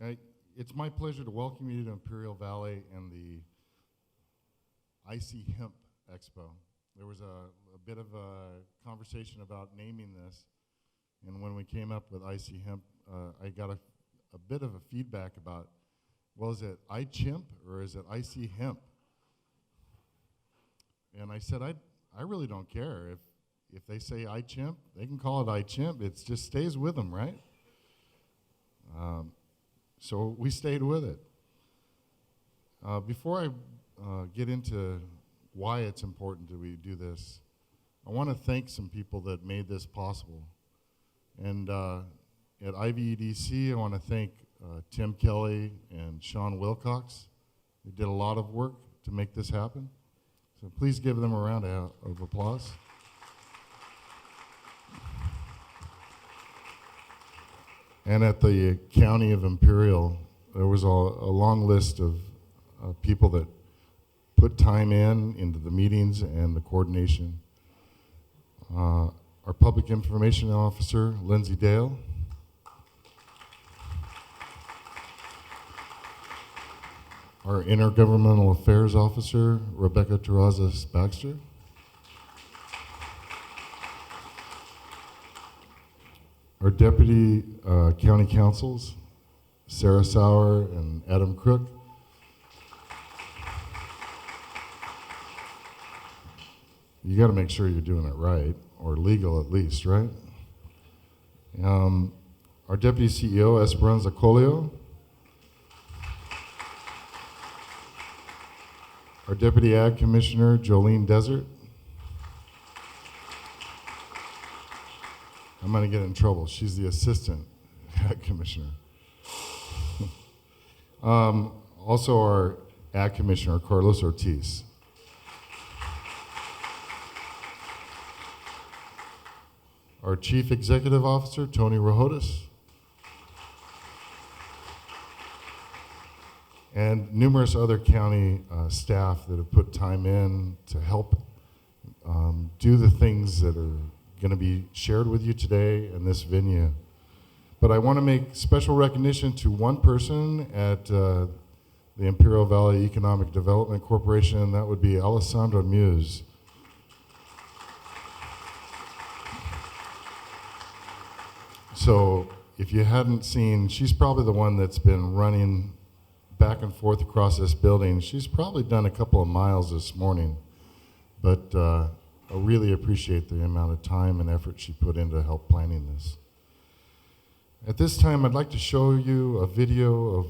I, it's my pleasure to welcome you to Imperial Valley and the Hemp Expo. There was a bit of a conversation about naming this, and when we came up with Hemp, I got a bit of a feedback about, well, is it iChimp or is it Hemp? And I said, I really don't care. If they say iChimp, they can call it iChimp. It just stays with them, right? So we stayed with it. Before I get into why it's important that we do this, I want to thank some people that made this possible. And at IVEDC, I want to thank Tim Kelley and Sean Wilcox. They did a lot of work to make this happen. So please give them a round of applause. And at the County of Imperial, there was a long list of people that put time into the meetings and the coordination. Our Public Information Officer, Lindsay Dale. Our Intergovernmental Affairs Officer, Rebecca Terrazas Baxter. Our Deputy County Councils, Sarah Sauer and Adam Crook. You got to make sure you're doing it right, or legal at least, right? Our Deputy CEO, Esperanza Colio. Our Deputy Ag Commissioner, Jolene Desert. I'm going to get in trouble. She's the Assistant Ag Commissioner. Also our Ag Commissioner, Carlos Ortiz. Our Chief Executive Officer, Tony Rojotis. And numerous other county staff that have put time in to help do the things that are going to be shared with you today in this venue. But I want to make special recognition to one person at the Imperial Valley Economic Development Corporation, and that would be Alessandra Muse. So if you hadn't seen, she's probably the one that's been running back and forth across this building. She's probably done a couple of miles this morning, but I really appreciate the amount of time and effort she put into help planning this. At this time, I'd like to show you a video of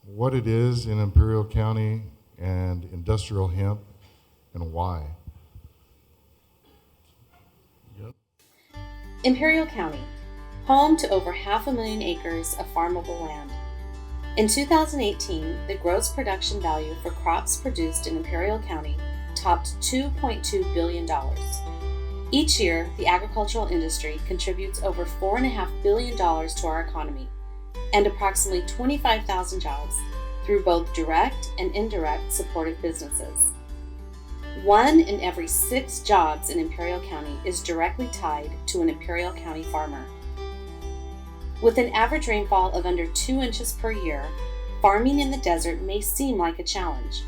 what it is in Imperial County and industrial hemp and why. Yep. Imperial County, home to over 500,000 acres of farmable land. In 2018, the gross production value for crops produced in Imperial County topped $2.2 billion. Each year, the agricultural industry contributes over $4.5 billion to our economy and approximately 25,000 jobs through both direct and indirect supportive businesses. 1 in every 6 jobs in Imperial County is directly tied to an Imperial County farmer. With an average rainfall of under 2 inches per year, farming in the desert may seem like a challenge.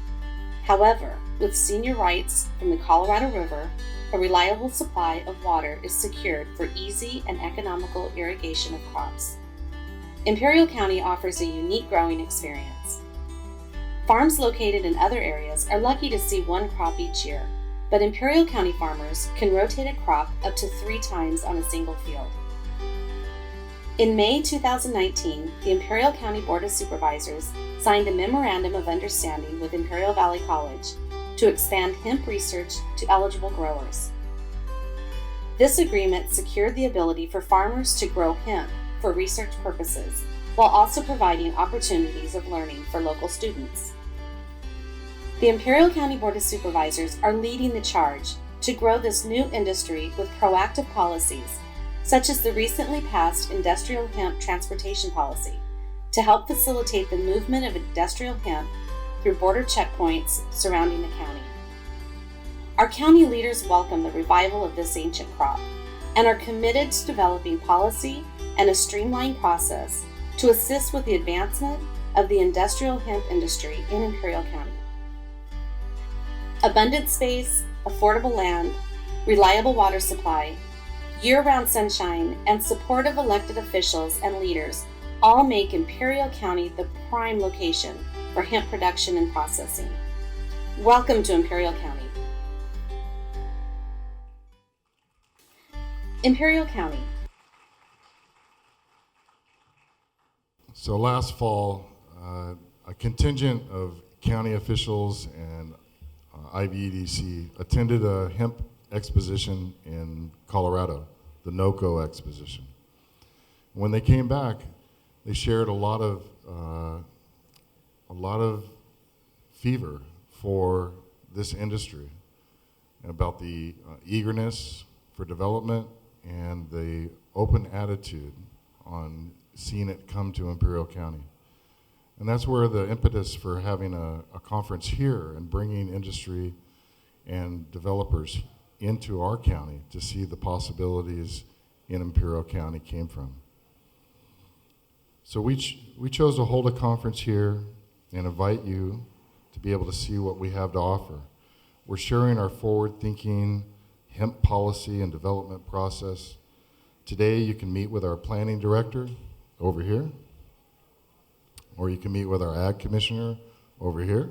However, with senior rights from the Colorado River, a reliable supply of water is secured for easy and economical irrigation of crops. Imperial County offers a unique growing experience. Farms located in other areas are lucky to see one crop each year, but Imperial County farmers can rotate a crop up to 3 times on a single field. In May 2019, the Imperial County Board of Supervisors signed a Memorandum of Understanding with Imperial Valley College to expand hemp research to eligible growers. This agreement secured the ability for farmers to grow hemp for research purposes, while also providing opportunities of learning for local students. The Imperial County Board of Supervisors are leading the charge to grow this new industry with proactive policies, such as the recently passed Industrial Hemp Transportation Policy, to help facilitate the movement of industrial hemp through border checkpoints surrounding the county. Our county leaders welcome the revival of this ancient crop and are committed to developing policy and a streamlined process to assist with the advancement of the industrial hemp industry in Imperial County. Abundant space, affordable land, reliable water supply, year-round sunshine, and supportive elected officials and leaders all make Imperial County the prime location for hemp production and processing. Welcome to Imperial County. Imperial County. So last fall, a contingent of county officials and IVEDC attended a hemp exposition in Colorado, the NOCO exposition. When they came back, they shared a lot of fever for this industry, about the eagerness for development and the open attitude on seeing it come to Imperial County. And that's where the impetus for having a conference here and bringing industry and developers into our county to see the possibilities in Imperial County came from. So we chose to hold a conference here and invite you to be able to see what we have to offer. We're sharing our forward-thinking hemp policy and development process. Today you can meet with our planning director over here, or you can meet with our ag commissioner over here.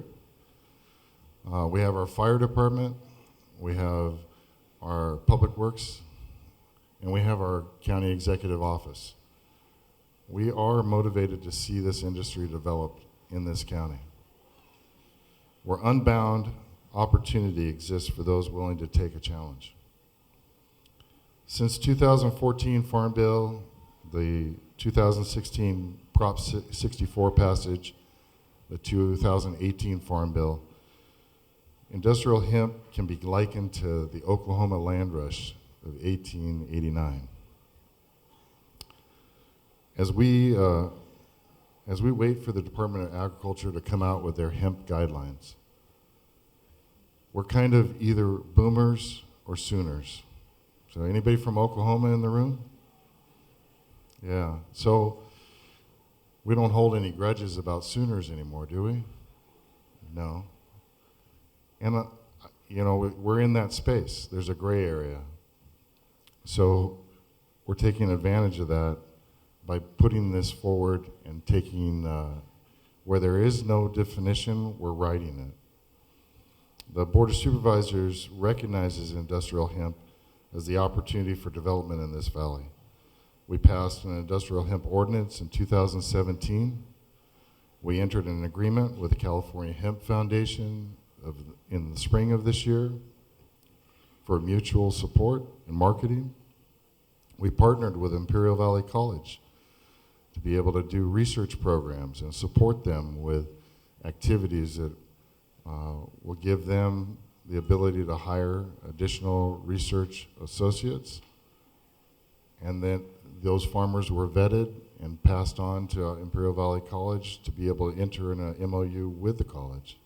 We have our fire department, we have our public works, and we have our county executive office. We are motivated to see this industry develop in this county, where unbound opportunity exists for those willing to take a challenge. Since 2014 Farm Bill, the 2016 Prop 64 passage, the 2018 Farm Bill, industrial hemp can be likened to the Oklahoma land rush of 1889. As we wait for the Department of Agriculture to come out with their hemp guidelines, we're kind of either boomers or sooners. So anybody from Oklahoma in the room? Yeah, so we don't hold any grudges about Sooners anymore, do we? No. And, we're in that space. There's a gray area. So we're taking advantage of that by putting this forward and taking, where there is no definition, we're writing it. The Board of Supervisors recognizes industrial hemp as the opportunity for development in this valley. We passed an industrial hemp ordinance in 2017. We entered an agreement with the California Hemp Foundation in the spring of this year for mutual support and marketing. We partnered with Imperial Valley College to be able to do research programs and support them with activities that will give them the ability to hire additional research associates. And then those farmers were vetted and passed on to Imperial Valley College to be able to enter in an MOU with the college.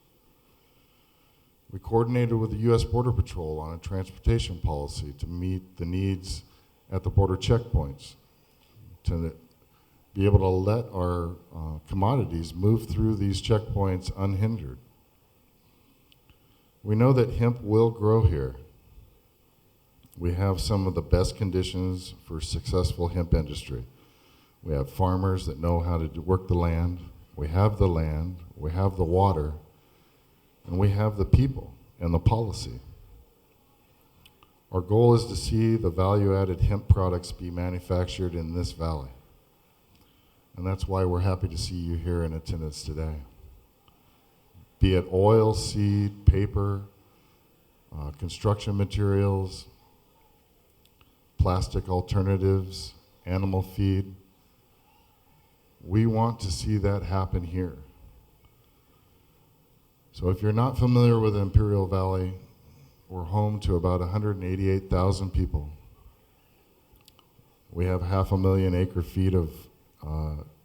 We coordinated with the U.S. Border Patrol on a transportation policy to meet the needs at the border checkpoints, to be able to let our commodities move through these checkpoints unhindered. We know that hemp will grow here. We have some of the best conditions for successful hemp industry. We have farmers that know how to work the land. We have the land, we have the water, and we have the people and the policy. Our goal is to see the value-added hemp products be manufactured in this valley. And that's why we're happy to see you here in attendance today. Be it oil, seed, paper, construction materials, plastic alternatives, animal feed. We want to see that happen here. So if you're not familiar with Imperial Valley, we're home to about 188,000 people. We have 500,000 acre-feet of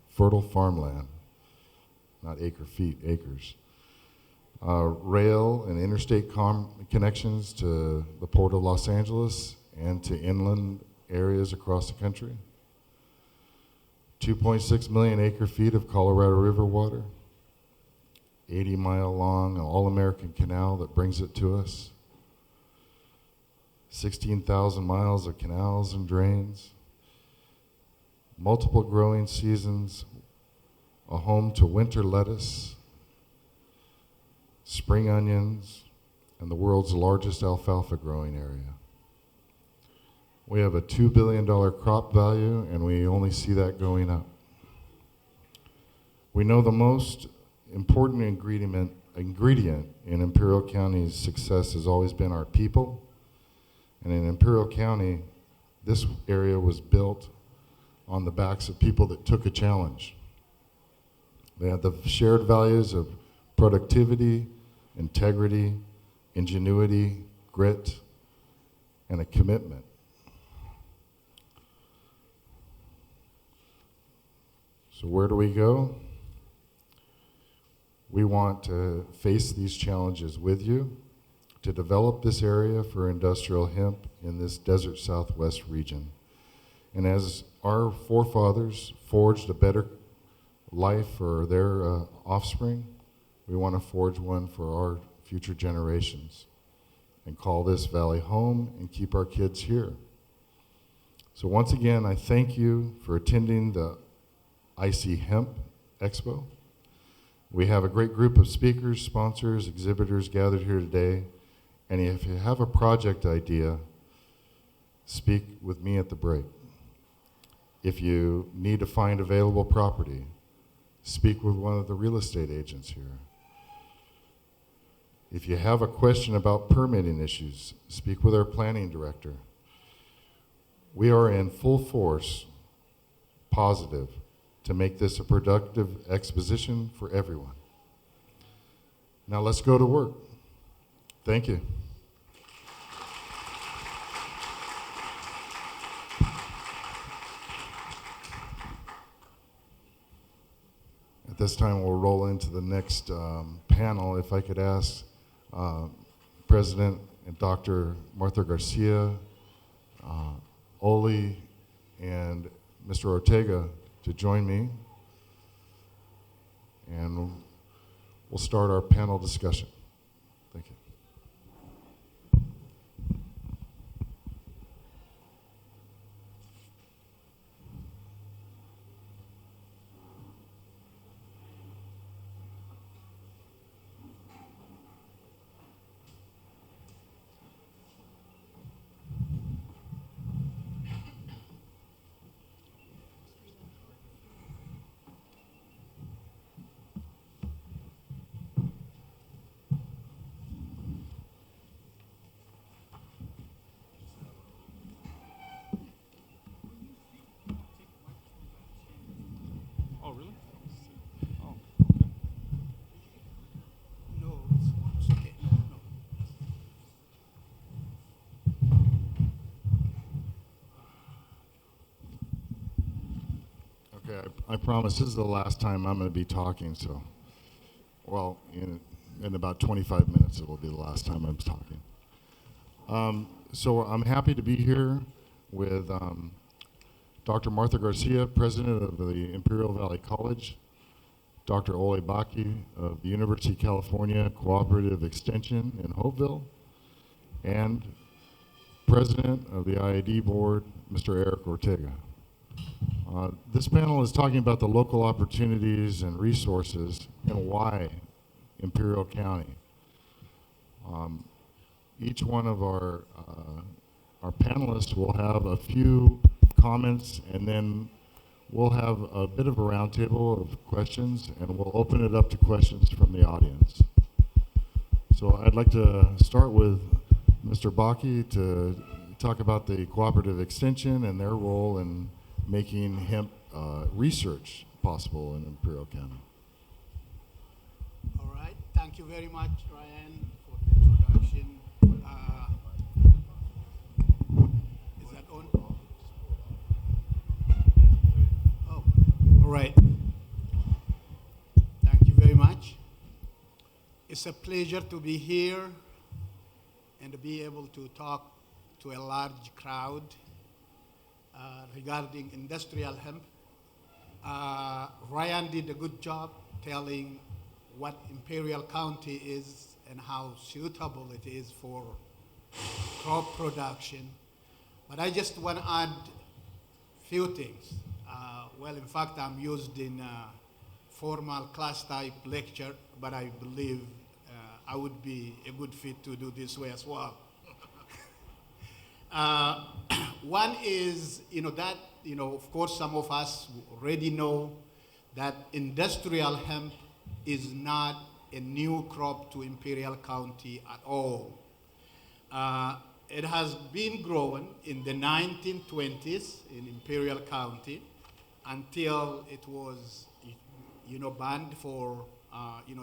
fertile farmland, not acre-feet, acres. Rail and interstate connections to the Port of Los Angeles and to inland areas across the country. 2.6 million acre feet of Colorado River water, 80-mile long all-American canal that brings it to us, 16,000 miles of canals and drains, multiple growing seasons, a home to winter lettuce, spring onions, and the world's largest alfalfa growing area. We have a $2 billion crop value, and we only see that going up. We know the most important ingredient in Imperial County's success has always been our people. And in Imperial County, this area was built on the backs of people that took a challenge. They had the shared values of productivity, integrity, ingenuity, grit, and a commitment. So where do we go? We want to face these challenges with you, to develop this area for industrial hemp in this desert Southwest region. And as our forefathers forged a better life for their offspring, we want to forge one for our future generations and call this valley home and keep our kids here. So once again, I thank you for attending the IC Hemp Expo. We have a great group of speakers, sponsors, exhibitors gathered here today. And if you have a project idea, speak with me at the break. If you need to find available property, speak with one of the real estate agents here. If you have a question about permitting issues, speak with our planning director. We are in full force, positive, to make this a productive exposition for everyone. Now let's go to work. Thank you. At this time, we'll roll into the next panel. If I could ask President and Dr. Martha Garcia, Oli, and Mr. Ortega to join me, and we'll start our panel discussion. Thank you. Okay, I promise this is the last time I'm going to be talking, so, well, in about 25 minutes it will be the last time I'm talking. So I'm happy to be here with Dr. Martha Garcia, President of the Imperial Valley College, Dr. Ole Bachi of the University of California Cooperative Extension in Hopeville, and President of the IAD Board, Mr. Erik Ortega. This panel is talking about the local opportunities and resources and why Imperial County. Each one of our panelists will have a few comments, and then we'll have a bit of a roundtable of questions, and we'll open it up to questions from the audience. So I'd like to start with Mr. Bachi to talk about the Cooperative Extension and their role in making hemp research possible in Imperial County. All right. Thank you very much, Ryan, for the introduction. Is that on? Oh, all right. Thank you very much. It's a pleasure to be here and to be able to talk to a large crowd regarding industrial hemp. Ryan did a good job telling what Imperial County is and how suitable it is for crop production. But I just want to add few things. Well, in fact, I'm used in a formal class type lecture, but I believe I would be a good fit to do this way as well. One is, that, of course, some of us already know that industrial hemp is not a new crop to Imperial County at all. It has been grown in the 1920s in Imperial County until it was, banned for,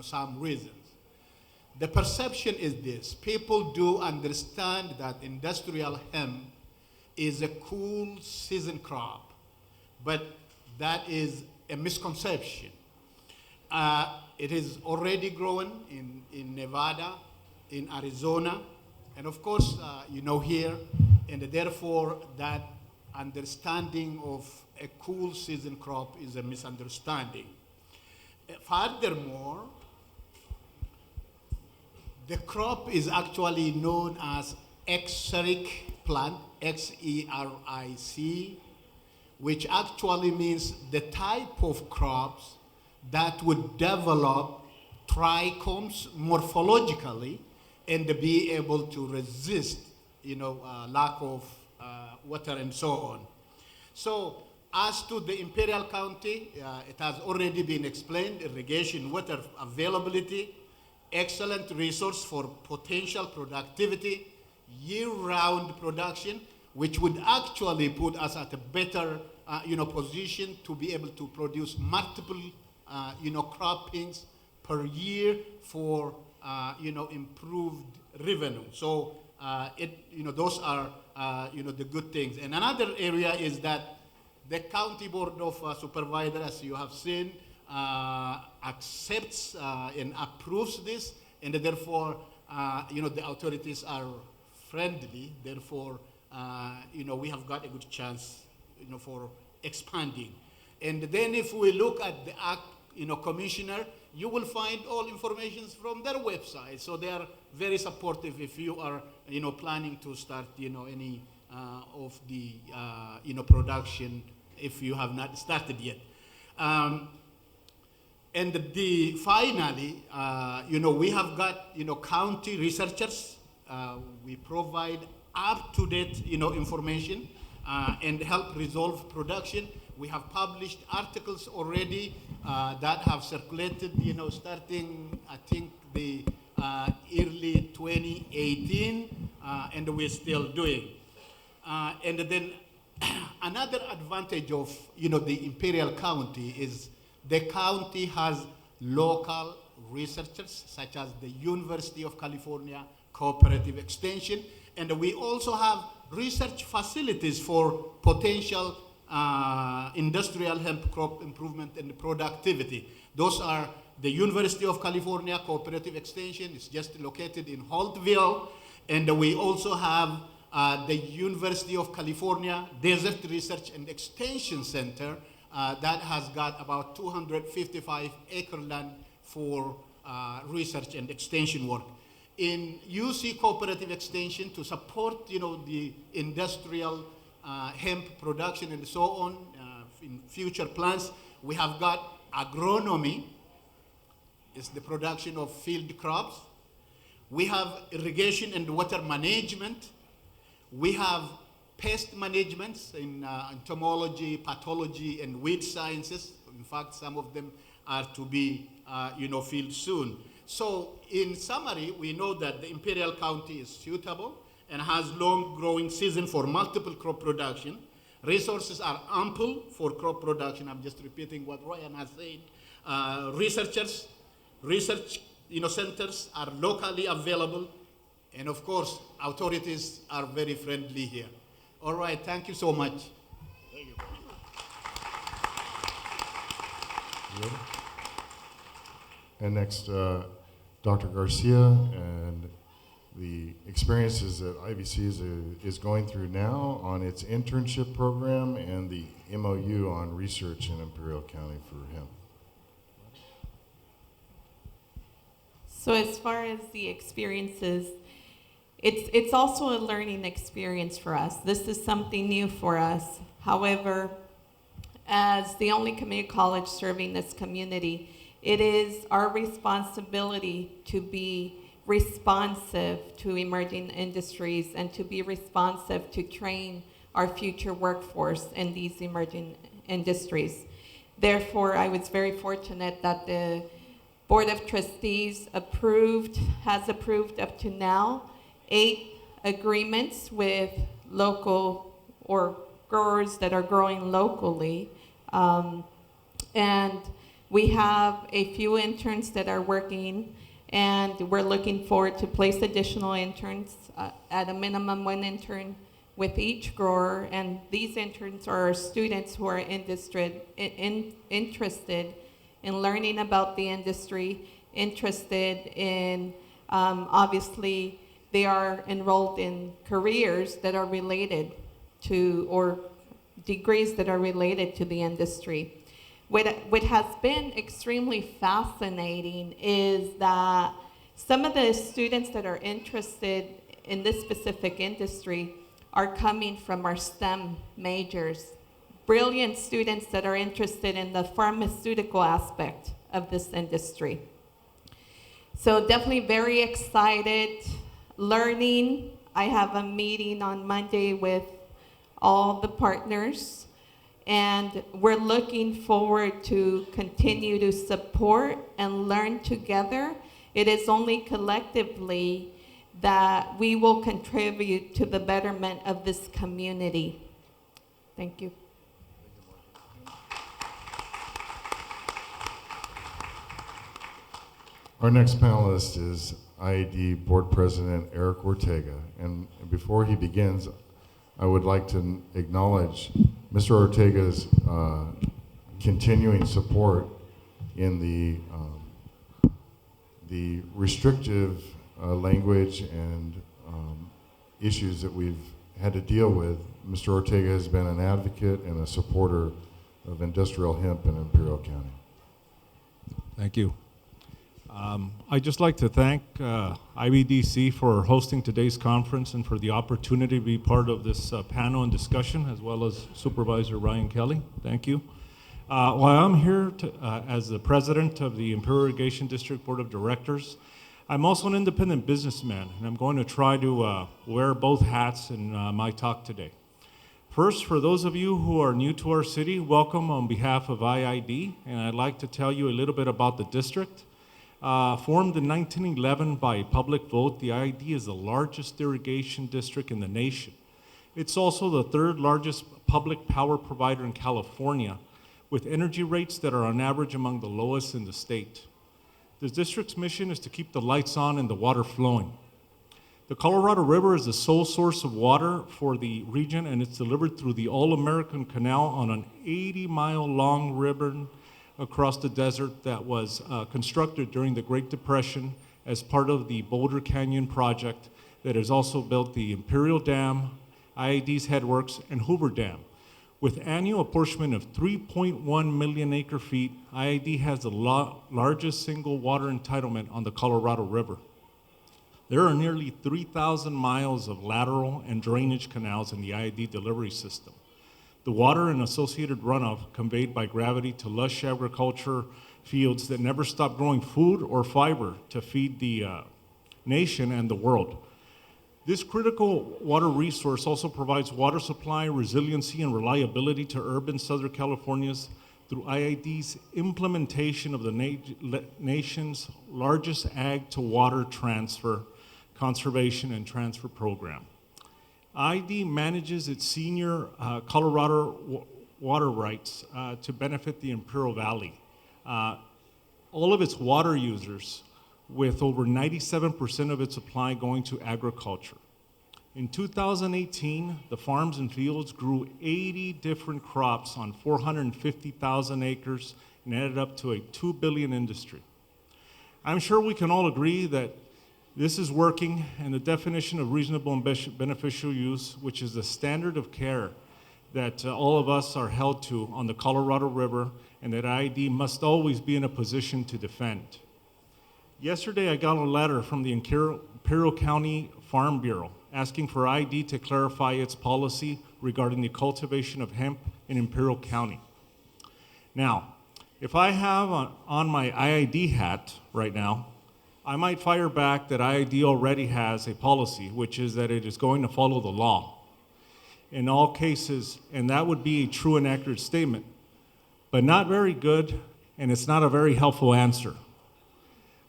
some reasons. The perception is this: people do understand that industrial hemp is a cool season crop, but that is a misconception. It is already grown in Nevada, in Arizona, and of course, here, and therefore that understanding of a cool season crop is a misunderstanding. Furthermore, the crop is actually known as Xeric plant, Xeric, which actually means the type of crops that would develop trichomes morphologically and be able to resist, lack of water and so on. So as to the Imperial County, it has already been explained: irrigation, water availability, excellent resource for potential productivity, year-round production, which would actually put us at a better, position to be able to produce multiple, croppings per year for, improved revenue. So, those are, the good things. And another area is that the County Board of Supervisors, as you have seen, accepts and approves this, and therefore, the authorities are friendly. Therefore, we have got a good chance, for expanding. And then if we look at the Act, Commissioner, you will find all information from their website. So they are very supportive if you are, planning to start, any of the, production if you have not started yet. And finally, we have got, county researchers. We provide up-to-date, information and help resolve production. We have published articles already that have circulated, starting, I think, the early 2018, and we're still doing. And then another advantage of, the Imperial County is the county has local researchers, such as the University of California Cooperative Extension, and we also have research facilities for potential industrial hemp crop improvement and productivity. Those are the University of California Cooperative Extension. It's just located in Holtville, and we also have the University of California Desert Research and Extension Center that has got about 255 acre land for research and extension work. In UC Cooperative Extension, to support, the industrial hemp production and so on in future plans, we have got agronomy. It's the production of field crops. We have irrigation and water management. We have pest management in entomology, pathology, and weed sciences. In fact, some of them are to be, filled soon. So in summary, we know that the Imperial County is suitable and has long growing season for multiple crop production. Resources are ample for crop production. I'm just repeating what Ryan has said. Research centers are locally available. And of course, authorities are very friendly here. All right, thank you so much. Thank you. Ready? And next, Dr. Garcia and the experiences that IVC is going through now on its internship program and the MOU on research in Imperial County for hemp. So as far as the experiences, it's also a learning experience for us. This is something new for us. However, as the only community college serving this community, it is our responsibility to be responsive to emerging industries and to be responsive to train our future workforce in these emerging industries. Therefore, I was very fortunate that the Board of Trustees has approved up to now 8 agreements with local or growers that are growing locally. And we have a few interns that are working, and we're looking forward to place additional interns, at a minimum 1 intern with each grower. And these interns are students who are interested in learning about the industry, interested in, obviously, they are enrolled in careers that are related to, or degrees that are related to the industry. What has been extremely fascinating is that some of the students that are interested in this specific industry are coming from our STEM majors. Brilliant students that are interested in the pharmaceutical aspect of this industry. So definitely very excited, learning. I have a meeting on Monday with all the partners, and we're looking forward to continue to support and learn together. It is only collectively that we will contribute to the betterment of this community. Thank you. Our next panelist is IAD Board President Erik Ortega. And before he begins, I would like to acknowledge Mr. Ortega's continuing support in the restrictive language and issues that we've had to deal with. Mr. Ortega has been an advocate and a supporter of industrial hemp in Imperial County. Thank you. I'd just like to thank IBDC for hosting today's conference and for the opportunity to be part of this panel and discussion, as well as Supervisor Ryan Kelley. Thank you. While I'm here as the president of the Imperial Irrigation District Board of Directors, I'm also an independent businessman, and I'm going to try to wear both hats in my talk today. First, for those of you who are new to our city, welcome on behalf of IID, and I'd like to tell you a little bit about the district. Formed in 1911 by public vote, the IID is the largest irrigation district in the nation. It's also the 3rd largest public power provider in California, with energy rates that are on average among the lowest in the state. The district's mission is to keep the lights on and the water flowing. The Colorado River is the sole source of water for the region, and it's delivered through the All-American Canal on an 80-mile-long river across the desert that was constructed during the Great Depression as part of the Boulder Canyon project that has also built the Imperial Dam, IID's Headworks, and Hoover Dam. With annual apportionment of 3.1 million acre feet, IID has the largest single water entitlement on the Colorado River. There are nearly 3,000 miles of lateral and drainage canals in the IID delivery system. The water and associated runoff conveyed by gravity to lush agriculture fields that never stop growing food or fiber to feed the nation and the world. This critical water resource also provides water supply, resiliency, and reliability to urban Southern Californians through IID's implementation of the nation's largest ag-to-water transfer, conservation, and transfer program. IID manages its senior Colorado water rights to benefit the Imperial Valley. All of its water users, with over 97% of its supply going to agriculture. In 2018, the farms and fields grew 80 different crops on 450,000 acres and added up to a $2 billion industry. I'm sure we can all agree that This is working, and the definition of reasonable and beneficial use, which is the standard of care that all of us are held to on the Colorado River, and that IED must always be in a position to defend. Yesterday, I got a letter from the Imperial County Farm Bureau asking for IED to clarify its policy regarding the cultivation of hemp in Imperial County. Now, if I have on my IID hat right now, I might fire back that IID already has a policy, which is that it is going to follow the law in all cases, and that would be a true and accurate statement, but not very good, and it's not a very helpful answer.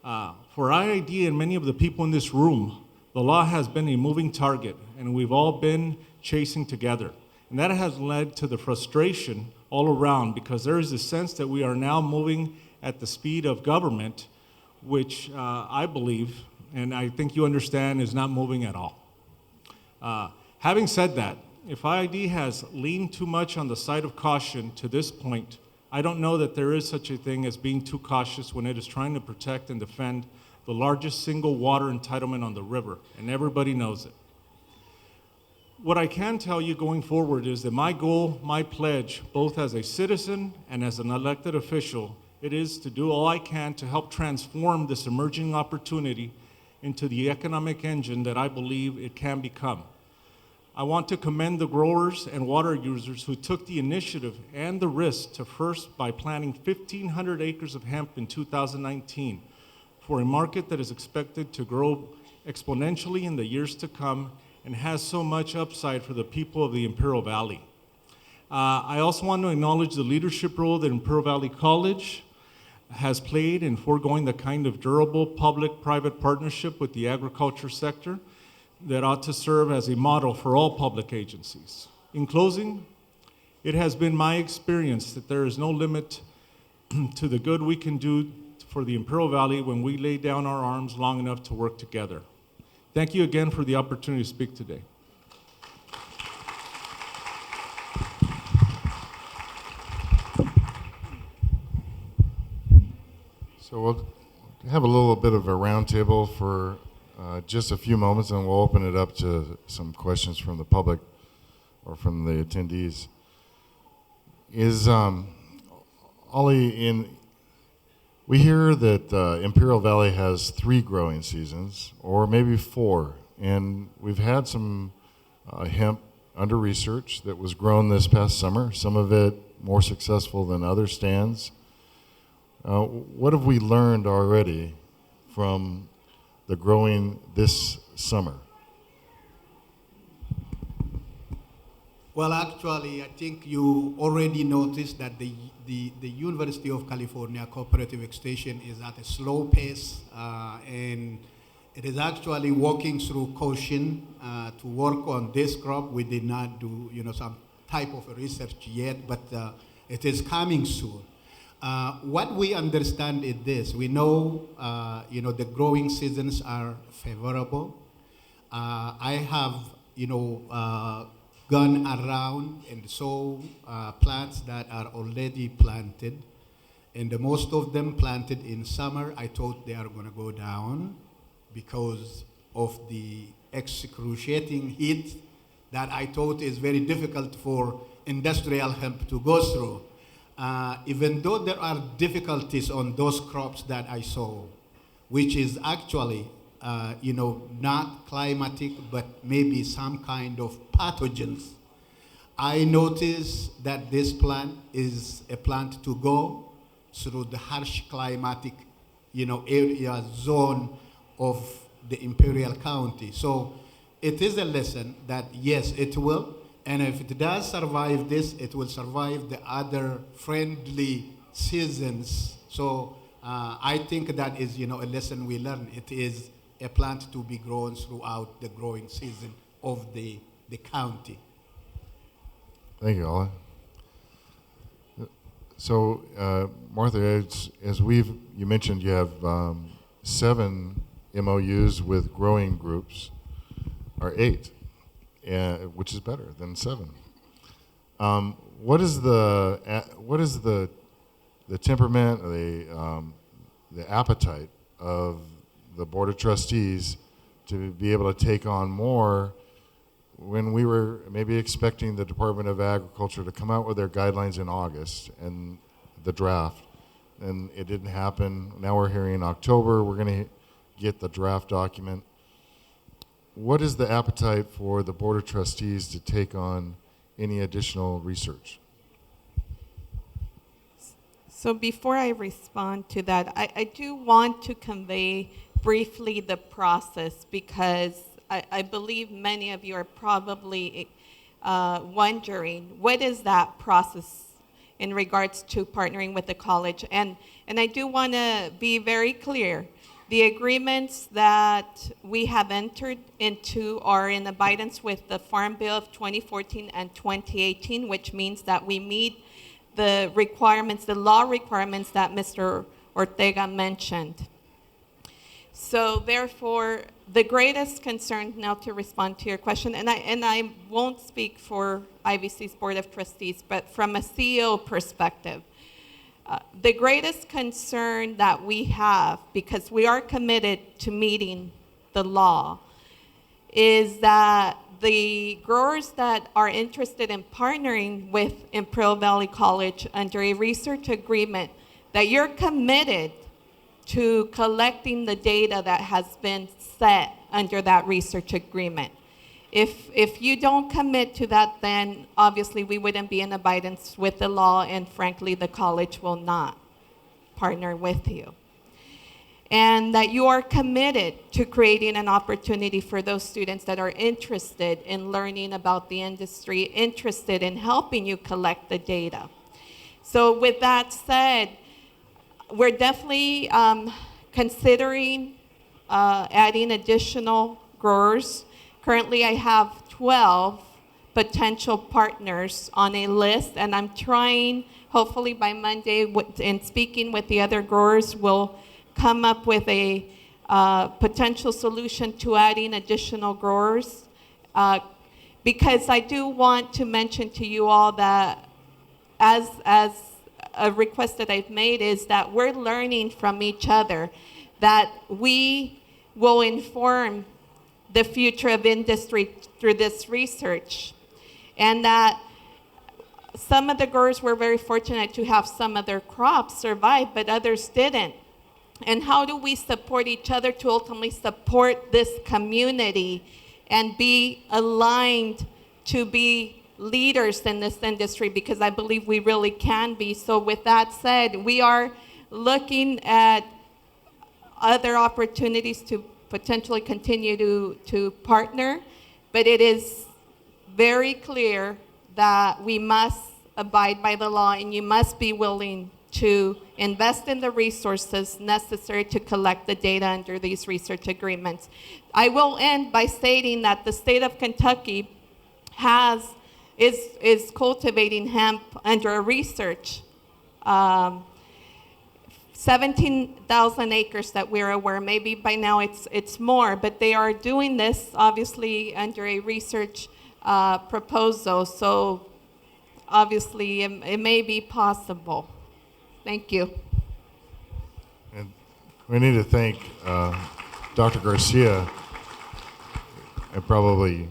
For IID and many of the people in this room, the law has been a moving target, and we've all been chasing together. And that has led to the frustration all around, because there is a sense that we are now moving at the speed of government, which I believe, and I think you understand, is not moving at all. Having said that, if IID has leaned too much on the side of caution to this point, I don't know that there is such a thing as being too cautious when it is trying to protect and defend the largest single water entitlement on the river, and everybody knows it. What I can tell you going forward is that my goal, my pledge, both as a citizen and as an elected official, it is to do all I can to help transform this emerging opportunity into the economic engine that I believe it can become. I want to commend the growers and water users who took the initiative and the risk to first by planting 1,500 acres of hemp in 2019 for a market that is expected to grow exponentially in the years to come and has so much upside for the people of the Imperial Valley. I also want to acknowledge the leadership role that Imperial Valley College has played in foregoing the kind of durable public-private partnership with the agriculture sector that ought to serve as a model for all public agencies. In closing, it has been my experience that there is no limit to the good we can do for the Imperial Valley when we lay down our arms long enough to work together. Thank you again for the opportunity to speak today. So we'll have a little bit of a roundtable for just a few moments, and we'll open it up to some questions from the public or from the attendees. Is Ollie, we hear that Imperial Valley has 3 growing seasons, or maybe 4, and we've had some hemp under research that was grown this past summer, some of it more successful than other stands. What have we learned already from the growing this summer? Well, actually, I think you already noticed that the University of California Cooperative Extension is at a slow pace, and it is actually working through caution to work on this crop. We did not do, some type of research yet, but it is coming soon. What we understand is this: we know, the growing seasons are favorable. I have, gone around and saw plants that are already planted, and most of them planted in summer. I thought they are going to go down because of the excruciating heat that I thought is very difficult for industrial hemp to go through. Even though there are difficulties on those crops that I saw, which is actually not climatic, but maybe some kind of pathogens. I noticed that this plant is a plant to go through the harsh climatic, area zone of the Imperial County. So it is a lesson that yes, it will, and if it does survive this, it will survive the other friendly seasons. So I think that is, a lesson we learn. It is a plant to be grown throughout the growing season of the county. Thank you, Ollie. So, Martha, as you mentioned, you have 7 MOUs with growing groups, or 8, which is better than 7. What is the temperament, or the appetite of the Board of Trustees to be able to take on more when we were maybe expecting the Department of Agriculture to come out with their guidelines in August and the draft, and it didn't happen. Now we're hearing in October we're going to get the draft document. What is the appetite for the Board of Trustees to take on any additional research? So before I respond to that, I do want to convey briefly the process, because I believe many of you are probably wondering, what is that process in regards to partnering with the college? And I do want to be very clear. The agreements that we have entered into are in abidance with the Farm Bill of 2014 and 2018, which means that we meet the requirements, the law requirements that Mr. Ortega mentioned. So therefore, the greatest concern, now to respond to your question, and I won't speak for IVC's Board of Trustees, but from a CEO perspective, the greatest concern that we have, because we are committed to meeting the law, is that the growers that are interested in partnering with Imperial Valley College under a research agreement, that you're committed to collecting the data that has been set under that research agreement. If you don't commit to that, then obviously we wouldn't be in abidance with the law, and frankly, the college will not partner with you. And that you are committed to creating an opportunity for those students that are interested in learning about the industry, interested in helping you collect the data. So with that said, we're definitely considering adding additional growers. Currently, I have 12 potential partners on a list, and I'm trying, hopefully by Monday, in speaking with the other growers, we'll come up with a potential solution to adding additional growers. Because I do want to mention to you all that as a request that I've made is that we're learning from each other, that we will inform the future of industry through this research, and that some of the growers were very fortunate to have some of their crops survive, but others didn't. And how do we support each other to ultimately support this community and be aligned to be leaders in this industry? Because I believe we really can be. So with that said, we are looking at other opportunities to potentially continue to partner, but it is very clear that we must abide by the law, and you must be willing to invest in the resources necessary to collect the data under these research agreements. I will end by stating that the state of Kentucky is cultivating hemp under a research 17,000 acres that we're aware. Maybe by now it's more, but they are doing this obviously under a research proposal. So obviously it may be possible. Thank you. And we need to thank Dr. Garcia. I probably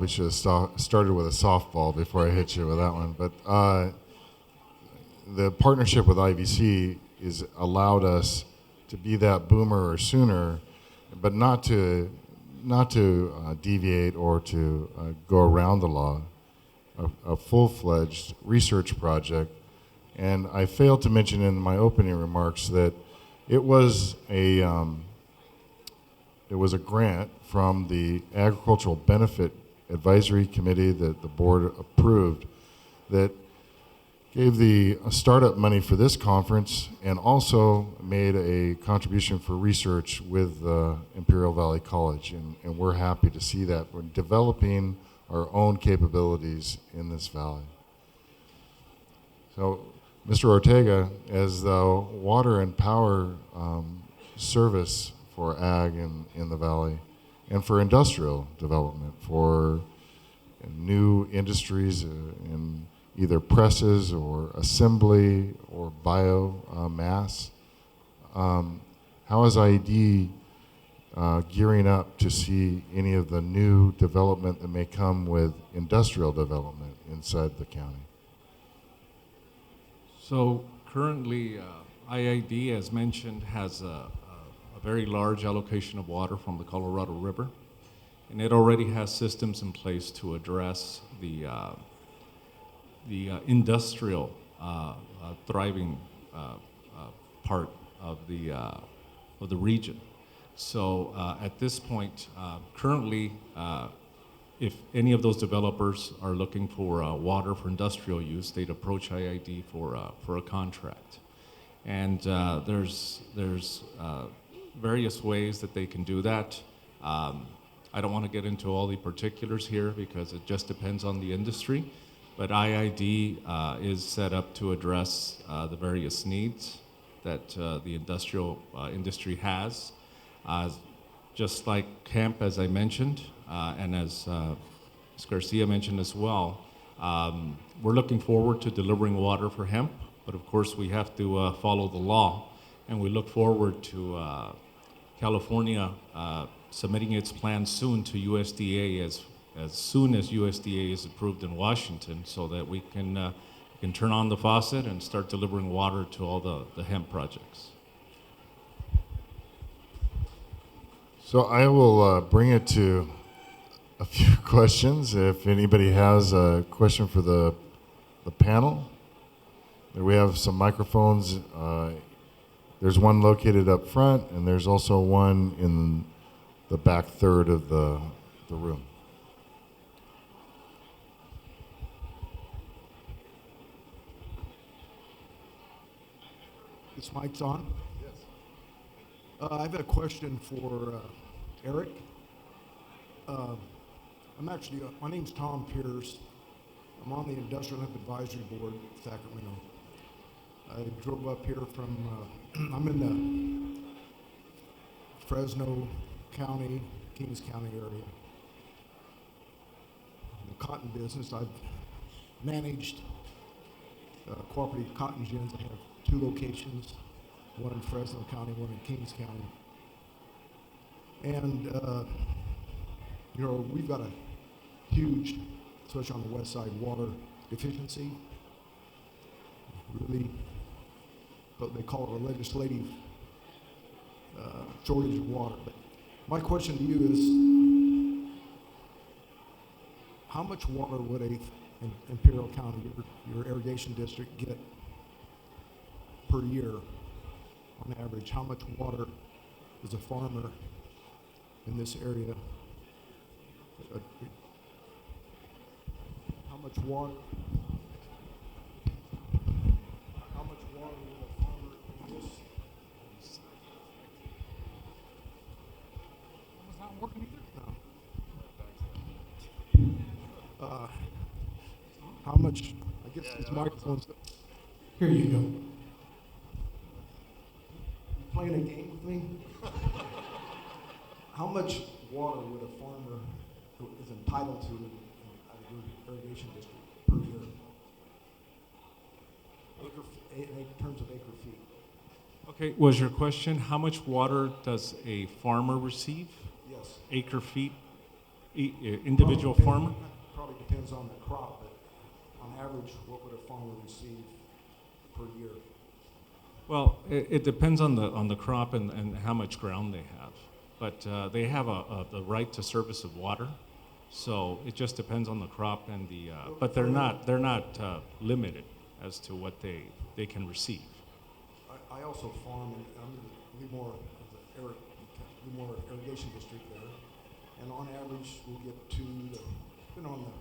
should have started with a softball before I hit you with that one. But the partnership with IVC has allowed us to be that boomer or sooner, but not to deviate or to go around the law. A full-fledged research project. And I failed to mention in my opening remarks that it was a grant from the Agricultural Benefit Advisory Committee that the board approved that gave the startup money for this conference and also made a contribution for research with Imperial Valley College. And we're happy to see that. We're developing our own capabilities in this valley. So, Mr. Ortega, as the water and power service for ag in the valley and for industrial development, for new industries in either presses or assembly or biomass, how is IED gearing up to see any of the new development that may come with industrial development inside the county? So currently, IID, as mentioned, has a very large allocation of water from the Colorado River, and it already has systems in place to address the industrial thriving part of the region. So at this point, currently, if any of those developers are looking for water for industrial use, they'd approach IID for a contract. And there's various ways that they can do that. I don't want to get into all the particulars here because it just depends on the industry, but IID is set up to address the various needs that the industrial industry has. Just like Hemp, as I mentioned, and as Garcia mentioned as well, we're looking forward to delivering water for hemp, but of course we have to follow the law, and we look forward to California submitting its plan soon to USDA as soon as USDA is approved in Washington, so that we can turn on the faucet and start delivering water to all the hemp projects. So I will bring it to a few questions. If anybody has a question for the panel, we have some microphones. There's one located up front, and there's also one in the back third of the room. This mic's on? Yes. I've got a question for Erik. My name's Tom Pierce. I'm on the Industrial Hemp Advisory Board in Sacramento. I drove up here from, I'm in the Fresno County, Kings County area. In the cotton business, I've managed cooperative cotton gins. I have 2 locations, one in Fresno County, one in Kings County. And, we've got a huge, especially on the west side, water deficiency. Really, but they call it a legislative shortage of water. But my question to you is, how much water would Imperial County, your irrigation district, get per year on average? How much water does a farmer in this area, how much water would a farmer in this? Was not working either? No. How much, I guess these microphones, here you go. Playing a game with me? How much water would a farmer who is entitled to your irrigation district per year? In terms of acre feet. Okay, was your question, how much water does a farmer receive? Yes. Acre feet, individual farmer? Probably depends on the crop, but on average, what would a farmer receive per year? Well, it depends on the crop and how much ground they have. But they have the right to service of water, so it just depends on the crop and the. But they're not limited as to what they can receive. I also farm, and I'm in the Lemoore irrigation district there, and on average we'll get 2 to, depending on the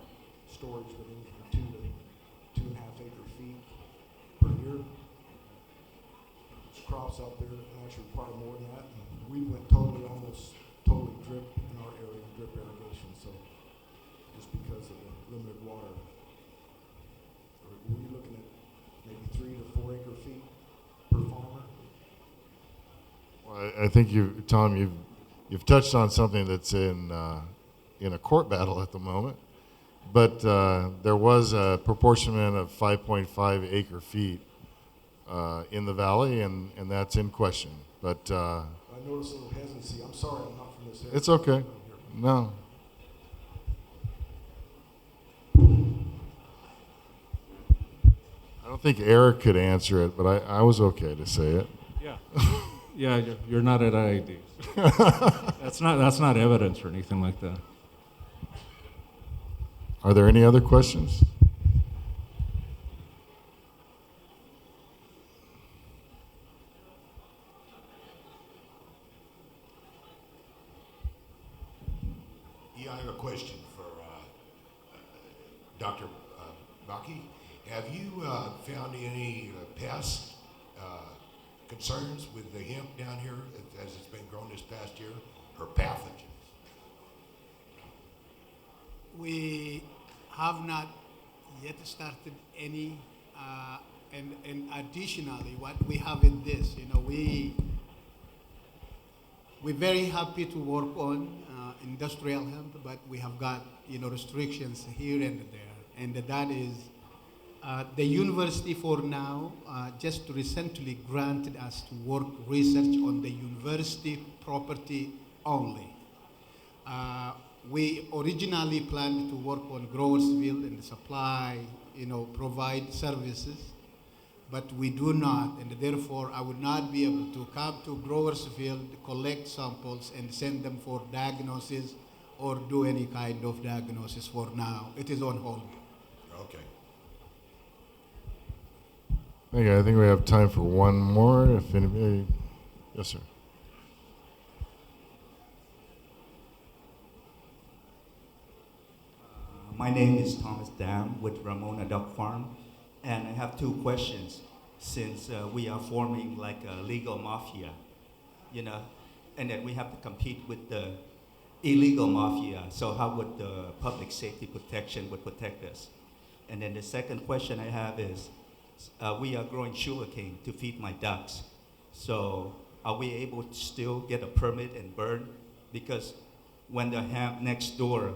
storage, but anywhere 2 to 2.5 acre feet per year. There's crops out there that actually require more than that. And we went almost totally drip in our area, drip irrigation, so just because of the limited water. Were you looking at maybe 3 to 4 acre feet per farmer? Well, I think Tom, you've touched on something that's in a court battle at the moment, but there was a proportionment of 5.5 acre feet in the valley, and that's in question. But I noticed a little hesitancy. I'm sorry, I'm not from this. It's okay. No. I don't think Erik could answer it, but I was okay to say it. Yeah. Yeah, you're not at ID. That's not evidence or anything like that. Are there any other questions? Yeah, I have a question for Dr. Bachi. Have you found any pest concerns with the hemp down here as it's been grown this past year, or pathogens? We have not yet started any, and additionally, what we have in this, we're very happy to work on industrial hemp, but we have got, restrictions here and there, and that is the university for now just recently granted us to work research on the university property only. We originally planned to work on Growersville and supply, provide services, but we do not, and therefore I would not be able to come to Growersville, collect samples, and send them for diagnosis or do any kind of diagnosis for now. It is on hold. Okay. Okay, I think we have time for one more. If anybody, yes, sir. My name is Thomas Dam with Ramona Duck Farm, and I have two questions. Since we are forming like a legal mafia, and then we have to compete with the illegal mafia, so how would the public safety protection would protect us? And then the second question I have is, we are growing sugarcane to feed my ducks, so are we able to still get a permit and burn? Because when the hemp next door,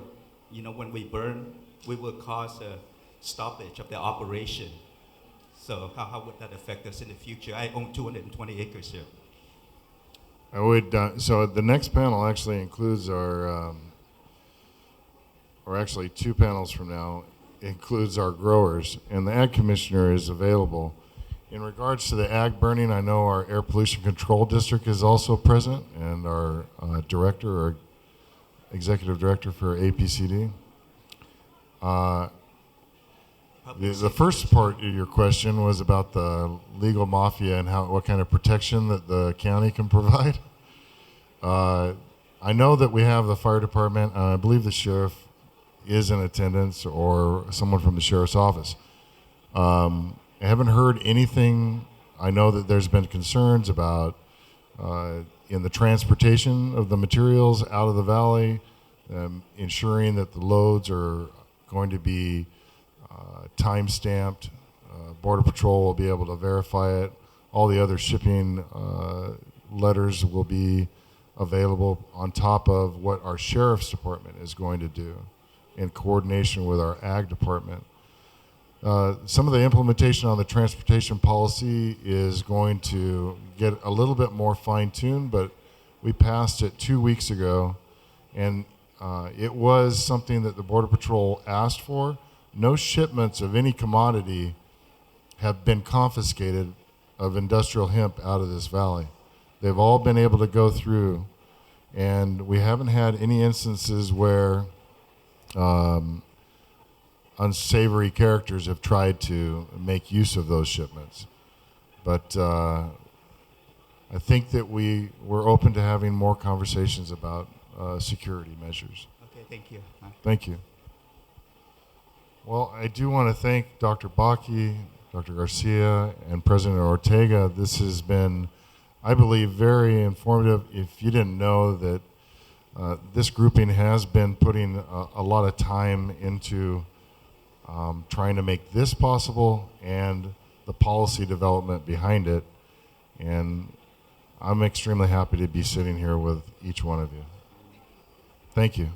when we burn, we will cause a stoppage of the operation. So how would that affect us in the future? I own 220 acres here. I would. So the next panel actually includes our, or actually 2 panels from now, includes our growers, and the Ag Commissioner is available. In regards to the ag burning, I know our Air Pollution Control District is also present, and our director, or executive director for APCD. The first part of your question was about the legal mafia and what kind of protection that the county can provide. I know that we have the fire department, and I believe the sheriff is in attendance, or someone from the sheriff's office. I haven't heard anything. I know that there's been concerns about in the transportation of the materials out of the valley, ensuring that the loads are going to be time-stamped. Border Patrol will be able to verify it. All the other shipping letters will be available on top of what our sheriff's department is going to do in coordination with our ag department. Some of the implementation on the transportation policy is going to get a little bit more fine-tuned, but we passed it 2 weeks ago, and it was something that the Border Patrol asked for. No shipments of any commodity have been confiscated of industrial hemp out of this valley. They've all been able to go through, and we haven't had any instances where unsavory characters have tried to make use of those shipments. But I think that we're open to having more conversations about security measures. Okay, thank you. Thank you. Well, I do want to thank Dr. Bachi, Dr. Garcia, and President Ortega. This has been, I believe, very informative. If you didn't know that this grouping has been putting a lot of time into trying to make this possible and the policy development behind it. And I'm extremely happy to be sitting here with each one of you. Thank you.